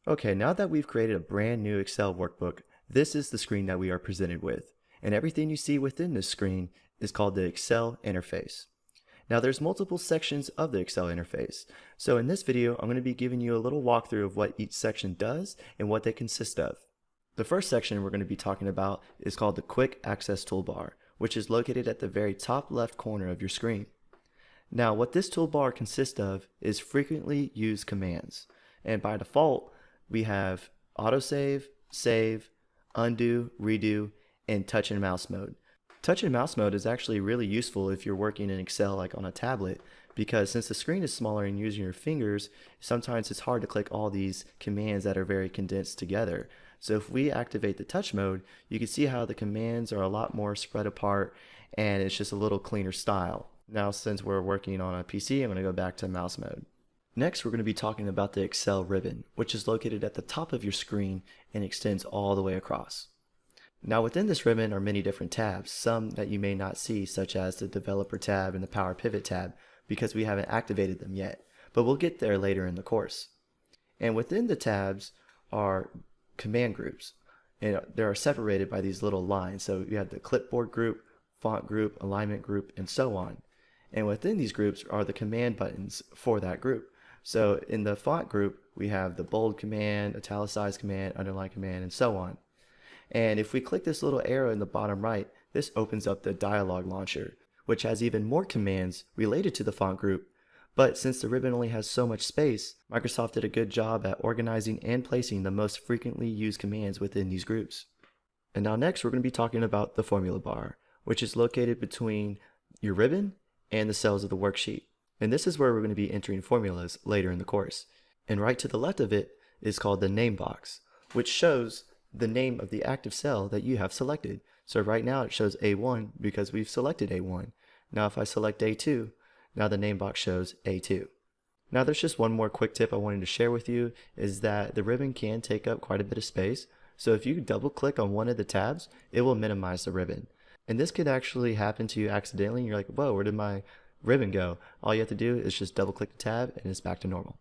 Okay, now that we've created a brand new Excel workbook, this is the screen that we are presented with. And everything you see within this screen is called the Excel interface. Now there's multiple sections of the Excel interface. So in this video, I'm going to be giving you a little walkthrough of what each section does and what they consist of. The first section we're going to be talking about is called the Quick Access Toolbar, which is located at the very top left corner of your screen. Now what this toolbar consists of is frequently used commands. And by default, we have autosave, save, undo, redo, and touch and mouse mode. Touch and mouse mode is actually really useful if you're working in Excel like on a tablet, because since the screen is smaller and using your fingers, sometimes it's hard to click all these commands that are very condensed together. So if we activate the touch mode, you can see how the commands are a lot more spread apart and it's just a little cleaner style. Now since we're working on a PC, I'm going to go back to mouse mode. Next, we're going to be talking about the Excel ribbon, which is located at the top of your screen and extends all the way across. Now within this ribbon are many different tabs, some that you may not see, such as the Developer tab and the Power Pivot tab, because we haven't activated them yet, but we'll get there later in the course. And within the tabs are command groups, and they are separated by these little lines. So you have the clipboard group, font group, alignment group, and so on. And within these groups are the command buttons for that group. So in the font group, we have the bold command, italicize command, underline command, and so on. And if we click this little arrow in the bottom right, this opens up the dialog launcher, which has even more commands related to the font group. But since the ribbon only has so much space, Microsoft did a good job at organizing and placing the most frequently used commands within these groups. And now next, we're going to be talking about the formula bar, which is located between your ribbon and the cells of the worksheet. And this is where we're going to be entering formulas later in the course. And right to the left of it is called the name box, which shows the name of the active cell that you have selected. So right now it shows A1 because we've selected A1. Now if I select A2, now the name box shows A2. Now there's just one more quick tip I wanted to share with you, is that the ribbon can take up quite a bit of space. So if you double click on one of the tabs, it will minimize the ribbon. And this could actually happen to you accidentally. You're like, whoa, where did my ribbon go? All you have to do is just double click the tab and it's back to normal.